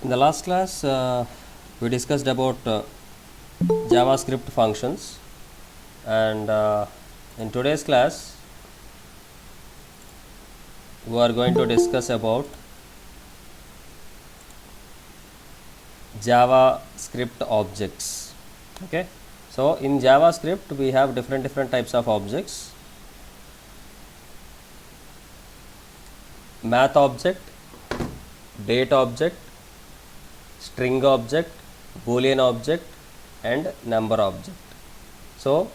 In the last class, we discussed about JavaScript functions, and in today's class, we are going to discuss about JavaScript objects. Okay, so in JavaScript, we have different types of objects: math object, date object, string object, boolean object, and number object. So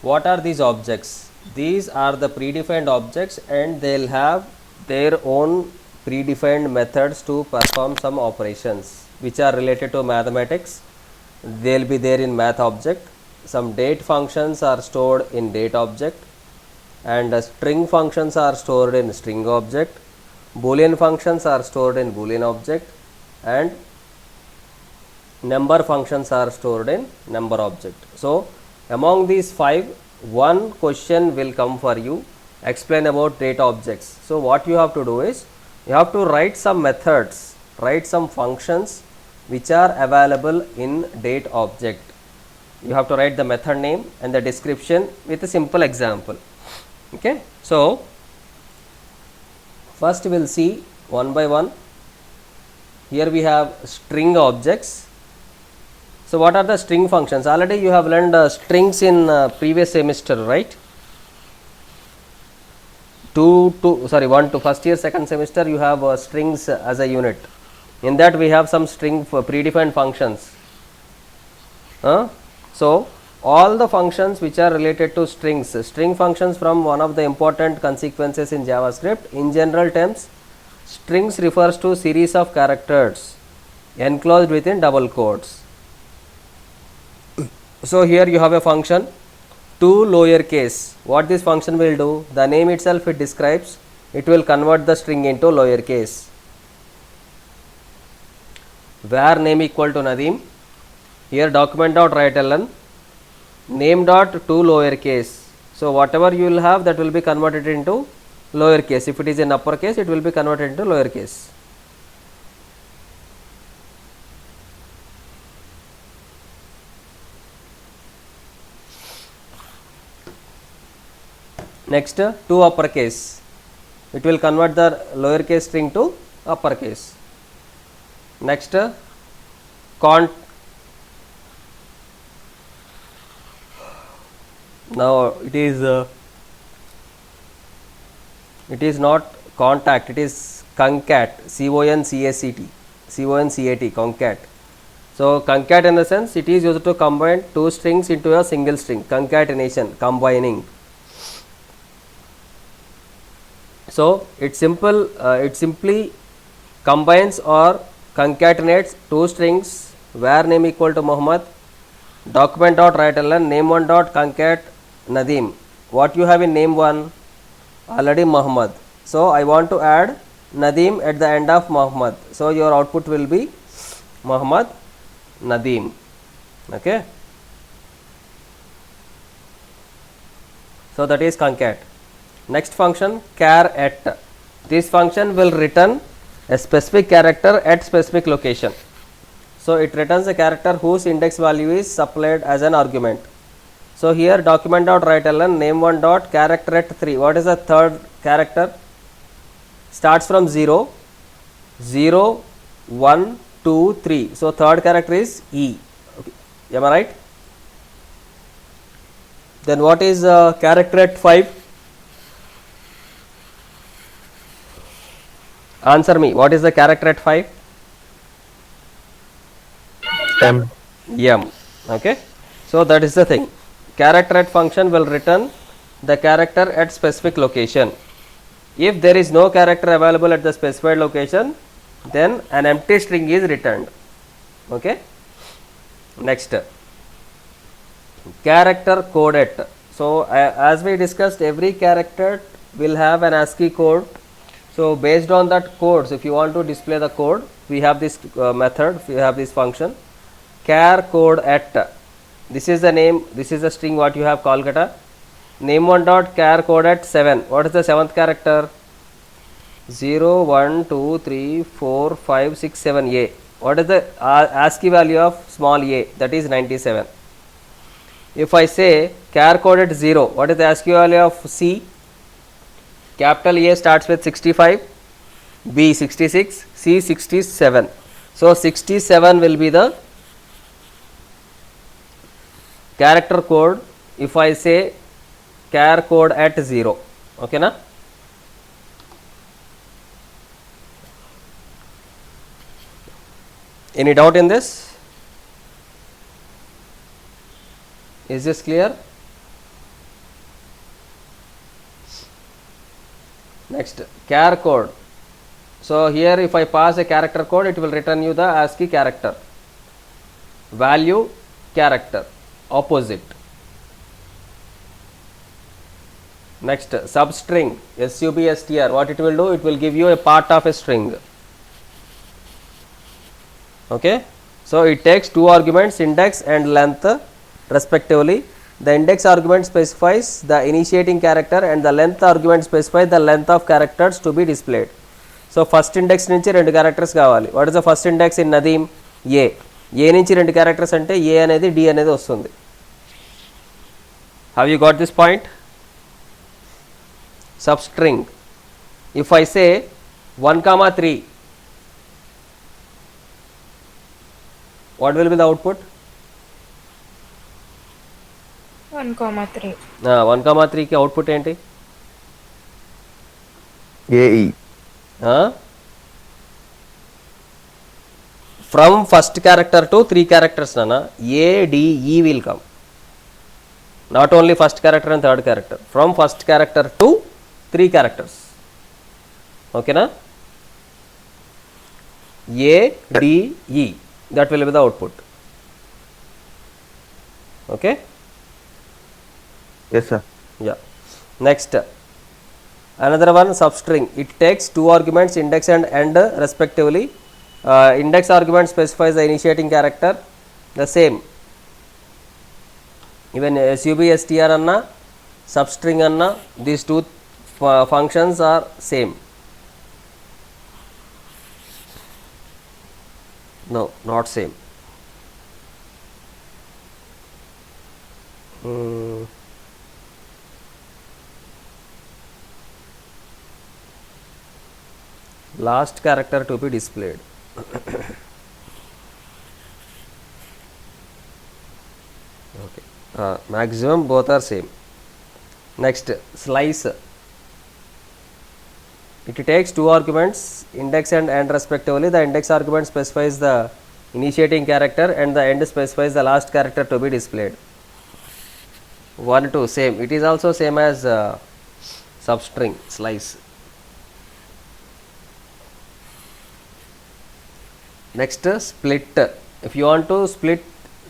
what are these objects? These are the predefined objects, and they'll have their own predefined methods to perform some operations which are related to mathematics. They'll be there in math object. Some date functions are stored in date object, and string functions are stored in string object. Boolean functions are stored in boolean object, and number functions are stored in number object. So among these five, one question will come for you. Explain about date objects. So what you have to do is, you have to write some methods, write some functions which are available in date object. You have to write the method name and the description with a simple example. Okay, so first we will see one by one. Here we have string objects. So what are the string functions? Already you have learned strings in previous semester, right? 1 to first year, second semester, you have strings as a unit. In that we have some string for predefined functions. So all the functions which are related to strings, string functions, from one of the important consequences in JavaScript. In general terms, strings refers to series of characters enclosed within double quotes. So here you have a function to lowercase. What this function will do? The name itself it describes. It will convert the string into lowercase. Var name equal to Nadeem. Here document.writeLn name dot to lowercase. So whatever you will have, that will be converted into lowercase. If it is in uppercase, it will be converted into lowercase. Next, to uppercase, it will convert the lowercase string to uppercase. Next, now it is not concat, it is concat, concat, concat. So concat, in the sense, it is used to combine two strings into a single string. Concatenation, combining. So it simply combines or concatenates two strings. Var name equal to Muhammad, document.writeLn name one dot concat Nadeem. What you have in name one? Already Muhammad. So I want to add Nadeem at the end of Muhammad. So your output will be Muhammad Nadeem. Okay. So that is concat. Next function, char at. This function will return a specific character at specific location. So it returns a character whose index value is supplied as an argument. So here document.writeLn name one dot character at 3. What is the third character? Starts from 0, 0, 1, 2, 3. So third character is E. Okay. Am I right? Then what is character at 5? Answer me. What is the character at 5? M. M. Okay. So that is the thing. Character at function will return the character at specific location. If there is no character available at the specified location, then an empty string is returned. Okay. Next, character coded. So as we discussed, every character will have an ASCII code. So based on that codes, if you want to display the code, we have this method, we have this function, char code at. This is the name, this is the string what you have Kolkata. Name one dot char code at 7. What is the seventh character? 0, 1, 2, 3, 4, 5, 6, 7, A. What is the ASCII value of small a? That is 97. If I say char coded 0, what is the ASCII value of C? Capital A starts with 65, B 66, C 67. So 67 will be the character code if I say char code at 0. Okay na? Any doubt in this? Is this clear? Next, char code. So here if I pass a character code, it will return you the ASCII character. Value, character, opposite. Next, substring, SUBSTR. What it will do? It will give you a part of a string. Okay. So it takes two arguments, index and length respectively. The index argument specifies the initiating character and the length argument specifies the length of characters to be displayed. So first index నుంచి రెండు characters కావాలి. What is the first index in Nadeem? A. A నుంచి రెండు characters అంటే A అనేది D అనేది వస్తుంది. Have you got this point? Substring. If I say 1, 3, what will be the output? 1,3. 1, 3 की output ఏంటి? AE. From first character to 3 characters nana, A, D, E will come. Not only first character and third character. From first character to 3 characters. Okay na? A, D, E. That will be the output. Okay? Yes, sir. Yeah. Next, another one, substring. It takes two arguments, index and end respectively. Index argument specifies the initiating character. The same. Even SUBSTR anna, substring anna, these two functions are same. No, not same. Last character to be displayed. Okay. Maximum both are same. Next, slice. It takes two arguments, index and end respectively. The index argument specifies the initiating character and the end specifies the last character to be displayed. 1, 2 same. It is also same as substring, slice. Next, split. If you want to split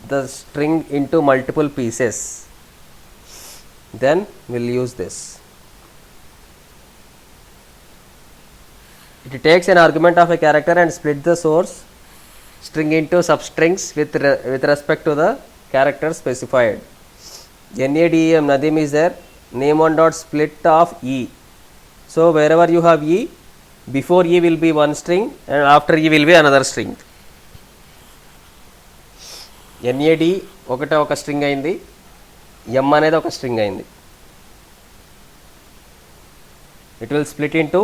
the string into multiple pieces, then we'll use this. It takes an argument of a character and split the source string into substrings with respect to the character specified. NADEM, Nadeem is there. Name one dot split of E. So wherever you have E, before E will be one string and after E will be another string. NAD ఒకటే ఒక string అయింది, M అనేది ఒక string అయింది. It will split into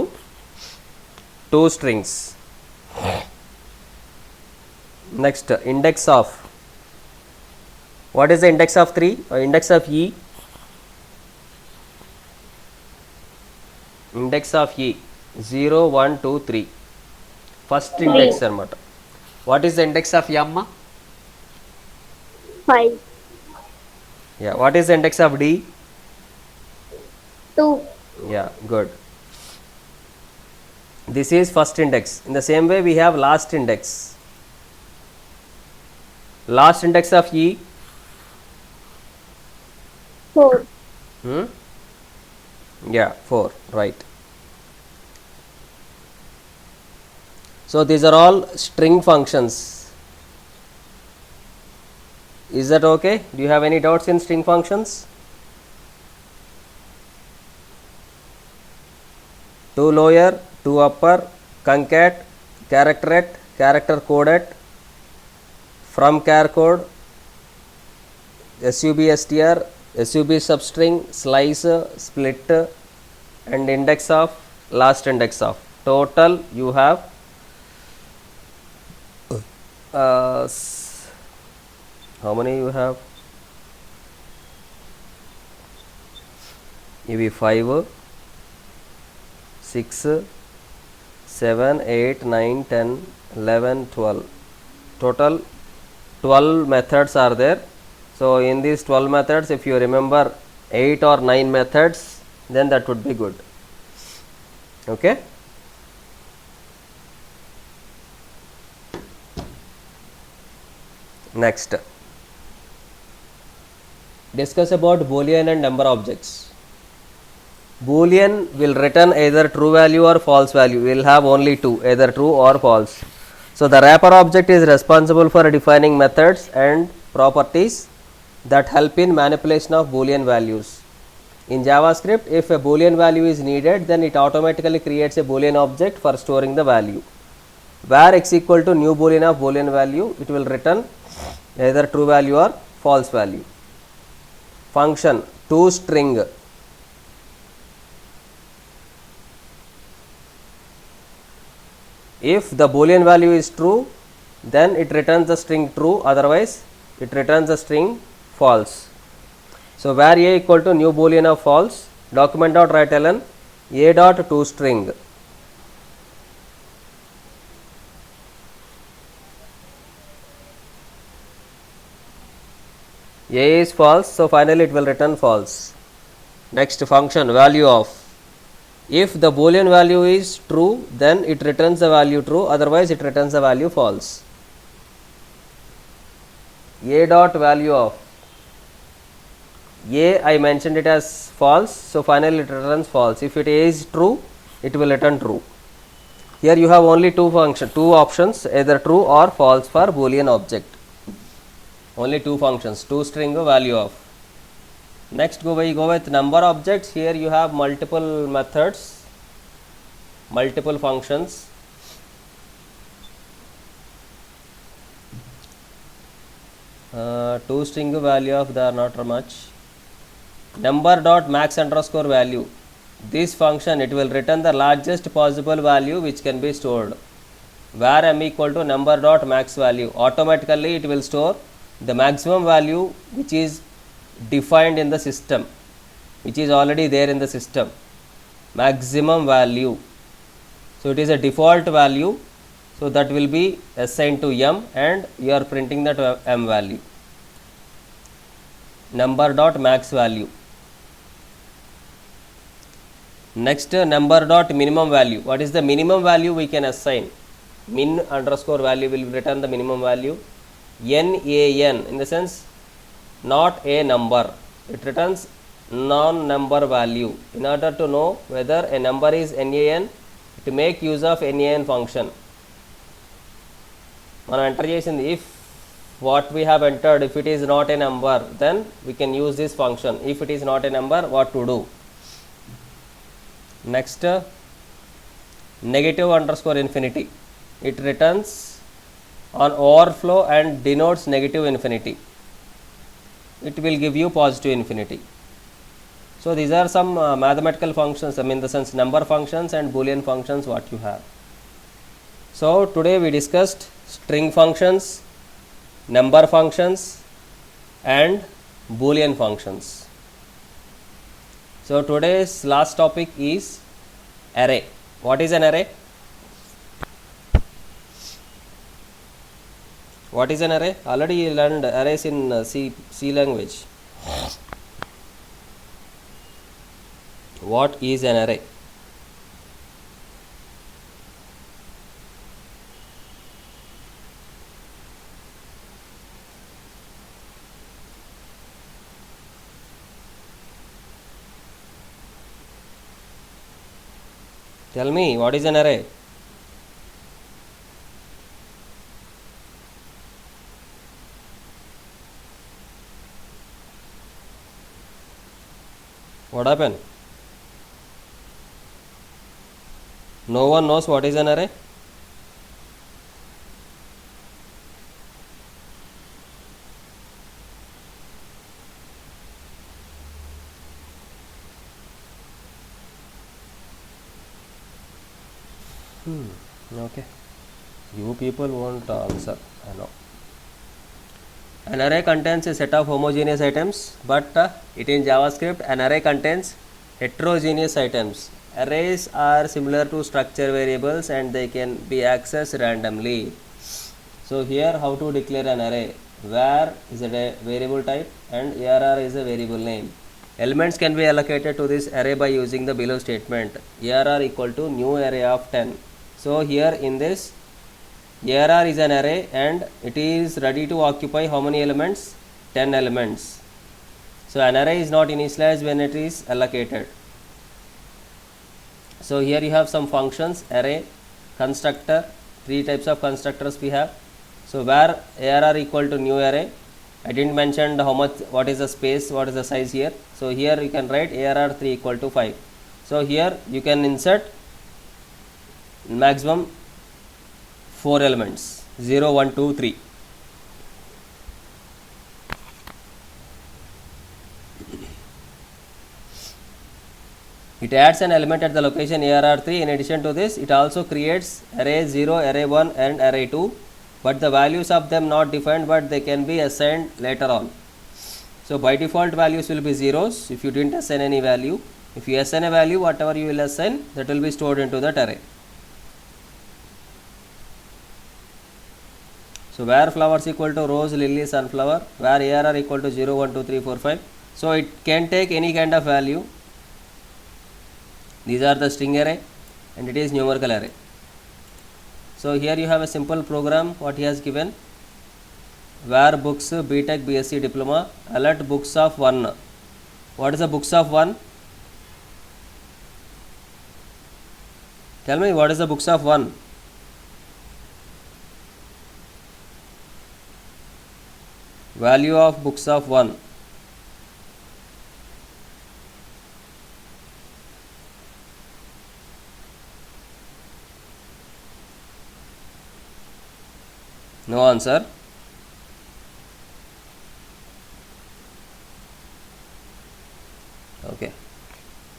two strings. Next, index of. What is the index of 3? Index of E. Index of E 0, 1, 2, 3. First index అనమాట. What is the index of M? 5. Yeah. What is the index of D? 2. Yeah, good. This is first index. In the same way we have last index. Last index of E? 4. Yeah, 4, right. So these are all string functions. Is that okay? Do you have any doubts in string functions? 2 lower, 2 upper, concat, characterate, character coded, from char code, sub str, sub substring, slice, split, and index of last index of. Total you have how many you have? ఇవి 5 6 7 8 9 10 11 12 total 12 methods are there. So in these 12 methods, if you remember 8 or 9 methods, then that would be good. Okay. Next, discuss about Boolean and number objects. Boolean will return either true value or false value. We will have only two, either true or false. So the wrapper object is responsible for defining methods and properties that help in manipulation of Boolean values. In JavaScript, if a Boolean value is needed, then it automatically creates a Boolean object for storing the value. Where x equal to new Boolean of Boolean value, it will return either true value or false value. Function toString. If the Boolean value is true, then it returns the string true, otherwise it returns the string false. So where a equal to new Boolean of false, document dot write ln a dot toString. A is false, so finally it will return false. Next function value of. If the Boolean value is true, then it returns the value true, otherwise it returns the value false. A dot value of. A I mentioned it as false, so finally it returns false. If it is true, it will return true. Here you have only two options, either true or false for Boolean object. Only two functions, toString value of. Next go with number objects. Here you have multiple methods, multiple functions. toString value of, they are not much. Number dot max underscore value. This function, it will return the largest possible value which can be stored. Where m equal to number dot max value, automatically it will store the maximum value which is defined in the system, which is already there in the system. Maximum value, so it is a default value, so that will be assigned to m and you are printing that m value. Number dot max value. Next, number dot minimum value. What is the minimum value we can assign? Min underscore value will return the minimum value. Nan, in the sense not a number, it returns non-number value. In order to know whether a number is nan, to make use of nan function, మనం enter చేసింది, if what we have entered, if it is not a number, then we can use this function. If it is not a number, what to do? Next, negative underscore infinity. It returns on overflow and denotes negative infinity. It will give you positive infinity. So these are some mathematical functions, I mean the sense number functions and Boolean functions what you have. So today we discussed string functions, number functions and Boolean functions. So today's last topic is array. What is an array? What is an array? Already you learned arrays in C language. What is an array? Tell me, what is an array? What happened? No one knows what is an array? Okay, you people won't answer, I know. An array contains a set of homogeneous items, but it in JavaScript, an array contains heterogeneous items. Arrays are similar to structure variables and they can be accessed randomly. So here how to declare an array. Var is a variable type and ARR is a variable name. Elements can be allocated to this array by using the below statement. ARR equal to new array of 10. So here in this ARR is an array and it is ready to occupy how many elements? 10 elements. So an array is not initialized when it is allocated. So here you have some functions: array, constructor. Three types of constructors we have. So where ARR equal to new array, I didn't mention how much, what is the space, what is the size here. So here you can write ARR 3 equal to 5. So here you can insert maximum 4 elements: 0, 1, 2, 3. It adds an element at the location ARR3. In addition to this, it also creates array 0, array 1 and array 2, but the values of them not defined, but they can be assigned later on. So by default values will be zeros if you didn't assign any value. If you assign a value, whatever you will assign, that will be stored into that array. So where flowers equal to rose, lily, sunflower, where ARR equal to 0, 1, 2, 3, 4, 5. So it can take any kind of value. These are the string array and it is numerical array. So here you have a simple program what he has given. Where books BTech BSc diploma alert books of 1. What is the books of 1? Tell me, what is the books of 1? Value of books of 1. No answer. Okay.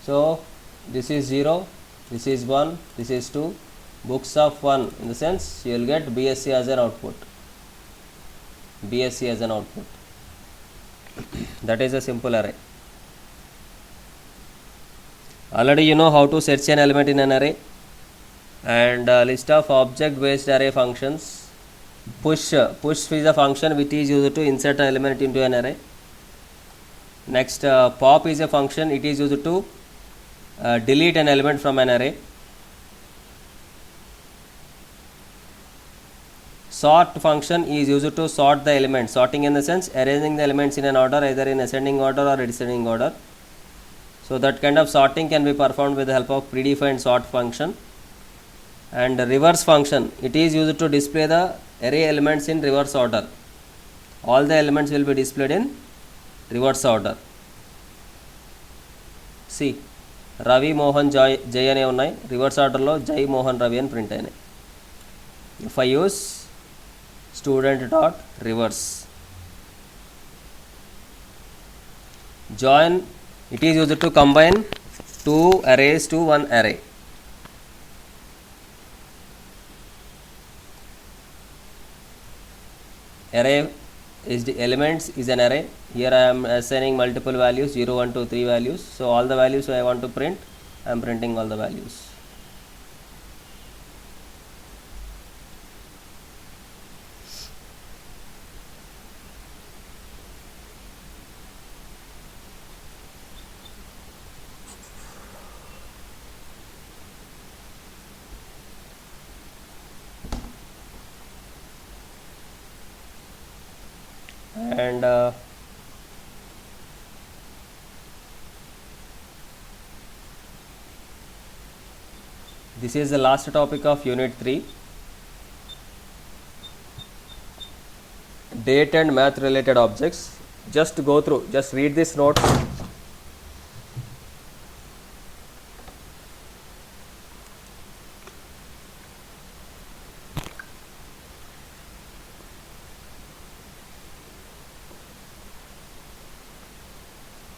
So this is 0, this is 1, this is 2. Books of 1, in the sense you will get BSc as an output. BSc as an output. That is a simple array. Already you know how to search an element in an array. And list of object based array functions. Push is a function which is used to insert an element into an array. Next, pop is a function, it is used to delete an element from an array. Sort function is used to sort the elements. Sorting in the sense arranging the elements in an order, either in ascending order or descending order. So that kind of sorting can be performed with the help of predefined sort function. And reverse function, it is used to display the array elements in reverse order. All the elements will be displayed in reverse order. See, Ravi, Mohan, Jai ane unnai. Reverse order lo Jai, Mohan, Ravi and print ayinayi. If I use student dot reverse, join, it is used to combine two arrays to one array. Array is the elements is an array. Here I am assigning multiple values, 0, 1, 2, 3 values. So all the values I want to print, I am printing all the values. And this is the last topic of unit 3, date and math related objects. Just go through, just read this note.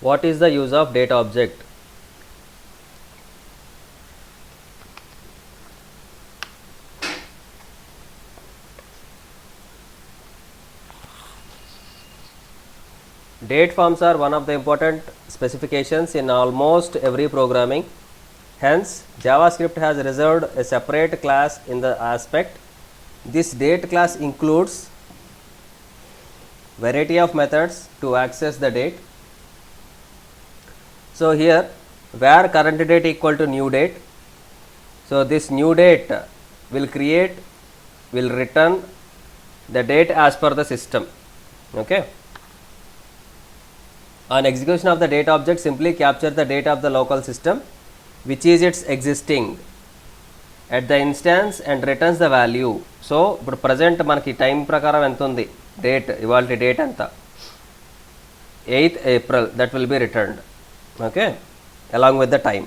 What is the use of date object? Date forms are one of the important specifications in almost every programming. Hence, JavaScript has reserved a separate class in the aspect. This date class includes variety of methods to access the date. So here, where current date equal to new date. So this new date will return the date as per the system. Okay. On execution of the date object, simply capture the date of the local system, which is its existing at the instance and returns the value. So ఇప్పుడు present మనకి time ప్రకారం ఎంత ఉంది date, ఇవాళ date ఎంత 8th April, that will be returned. Okay, along with the time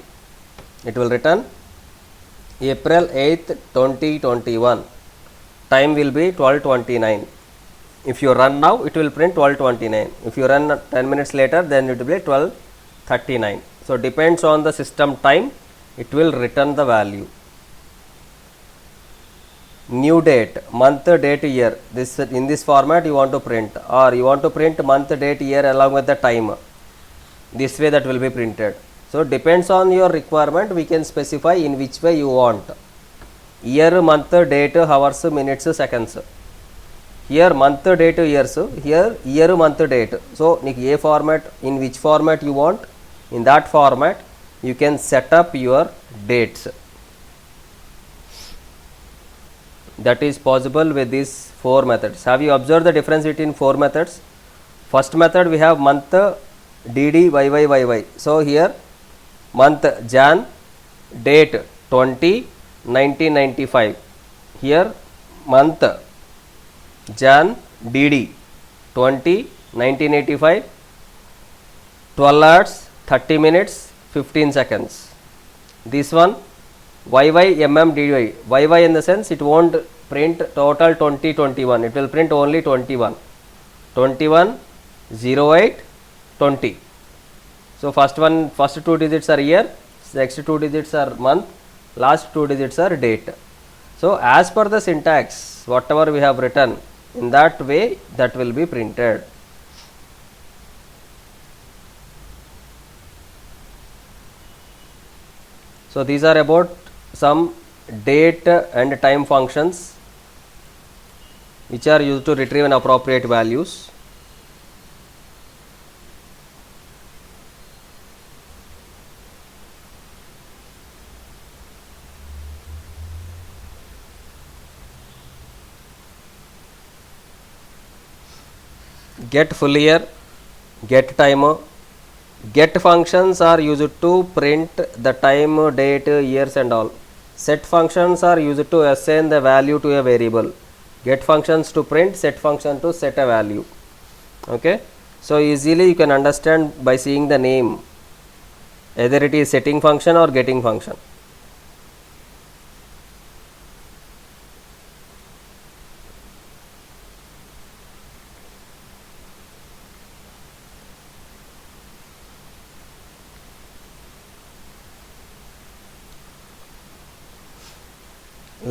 it will return April 8th 2021. Time will be 12:29. If you run now, it will print 12:29. If you run 10 minutes later, then it will be 12:39. So depends on the system time, it will return the value. New date, month, date, year. This in this format you want to print, or you want to print month, date, year along with the time. This way that will be printed. So depends on your requirement, we can specify in which way you want. Year, month, date, hours, minutes, seconds. Here month, date, years. Here year, month, date. So a format, in which format you want, in that format you can set up your dates. That is possible with these 4 methods. Have you observed the difference between 4 methods? First method we have month dd yy. So here month Jan, date 20 1995. Here month Jan dd 20 1985, 12 hours 30 minutes 15 seconds. This one YYMM DY. YY in the sense it won't print total 2021, it will print only 21. 21 08 20. So first 2 digits are year, next 2 digits are month, last 2 digits are date. So as per the syntax, whatever we have written, in that way that will be printed. So these are about some date and time functions which are used to retrieve an appropriate values. Get full year, get timer. Get functions are used to print the time, date, years and all. Set functions are used to assign the value to a variable. Get functions to print, set function to set a value. Okay, so easily you can understand by seeing the name, either it is setting function or getting function.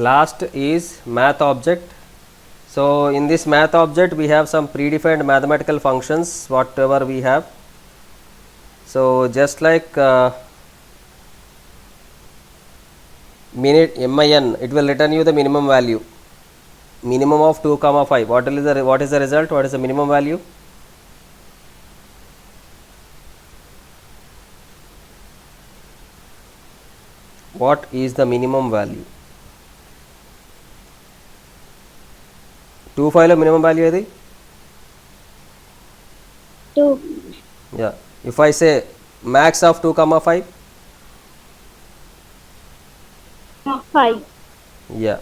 Last is math object. So in this math object we have some predefined mathematical functions whatever we have. So just like minute min, it will return you the minimum value, minimum of 2 comma 5. What is the result? What is the minimum value? What is the minimum value? 2 5 లో minimum value ఏది? 2. Yeah. If I say max of 2 comma 5? 5. Yeah.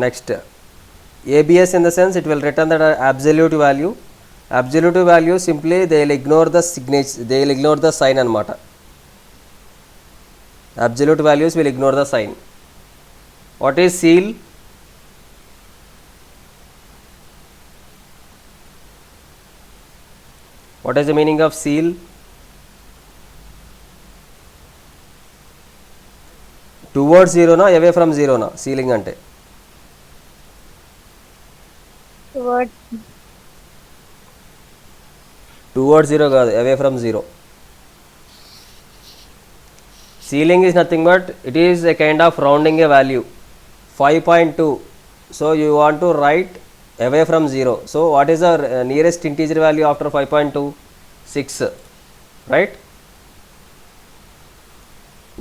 Next, ABS in the sense it will return the absolute value. Absolute value simply they will ignore the signature, they will ignore the sign anamata. Absolute values will ignore the sign. What is seal? What is the meaning of seal? Towards 0 na, away from 0 na, sealing ante. Towards. towards 0 కాదు, away from 0. Ceiling is nothing but it is a kind of rounding a value. 5.2. So you want to write away from 0. So what is the nearest integer value after 5.2? 6, right?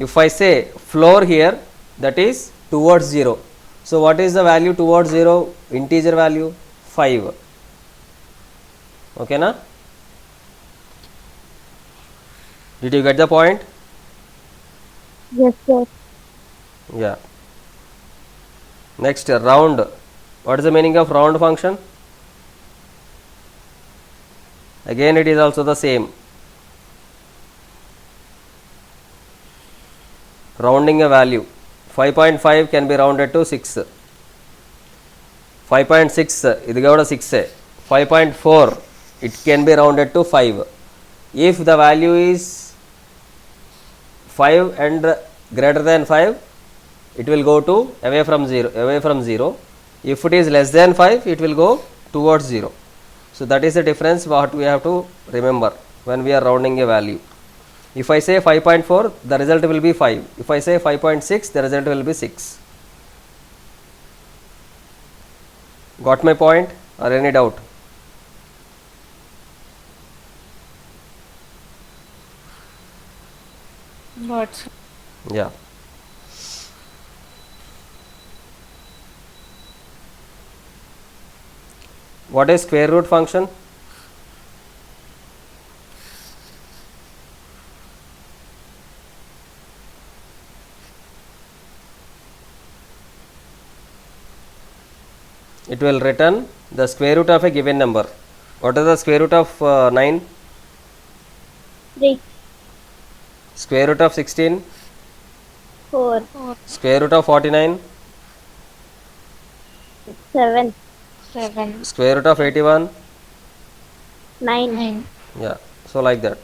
If I say floor here, that is towards 0. So what is the value towards 0? Integer value 5. Okay na? Did you get the point? Yes, sir. Yeah. Next, round. What is the meaning of round function? Again it is also the same. Rounding a value. 5.5 can be rounded to 6. 5.6 ఇది కూడా 6. 5.4 it can be rounded to 5. If the value is 5 and greater than 5, it will go to away from 0. If it is less than 5, it will go towards 0. So that is the difference what we have to remember when we are rounding a value. If I say 5.4, the result will be 5. If I say 5.6, the result will be 6. Got my point or any doubt? Got. Yeah. What is square root function? It will return the square root of a given number. What is the square root of 9? 3, Square root of 16? 4, Square root of 49? 7, 7. Square root of 81? 9, 9. Yeah, so like that.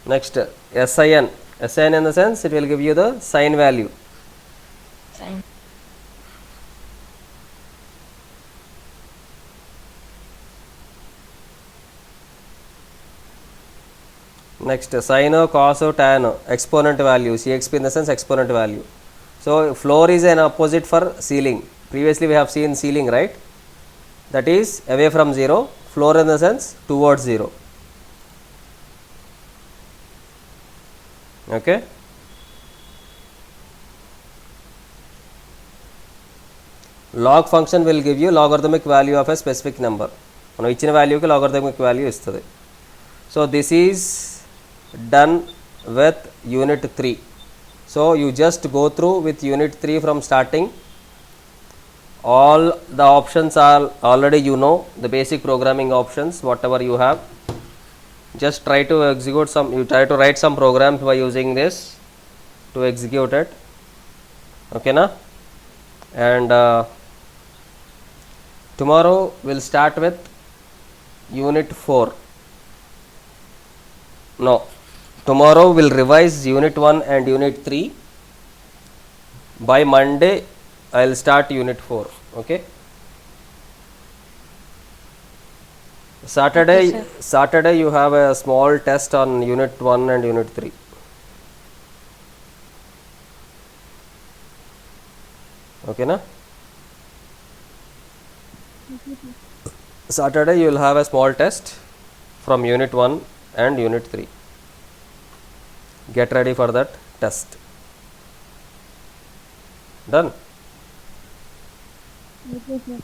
Next, SIN. SIN in the sense it will give you the sign value. Sign. Next, sine, cos, tan, exponent value. CXP in the sense exponent value. So floor is an opposite for ceiling. Previously we have seen ceiling, right? That is away from 0. Floor in the sense towards 0. Okay. Log function will give you logarithmic value of a specific number. మనం ఇచ్చిన వాల్యూకి logarithmic value ఇస్తుంది. So this is done with unit 3. So you just go through with unit 3 from starting. All the options are already you know, the basic programming options whatever you have. Just try to execute some, you try to write some programs by using this to execute it. Okay na? And tomorrow we'll start with unit 4. No, tomorrow we'll revise unit 1 and unit 3. By Monday I'll start unit 4. Okay. Saturday, Okay, sir. Saturday you have a small test on unit 1 and unit 3. Okay na? Saturday you will have a small test from unit 1 and unit 3. Get ready for that test. Done? Okay, sir.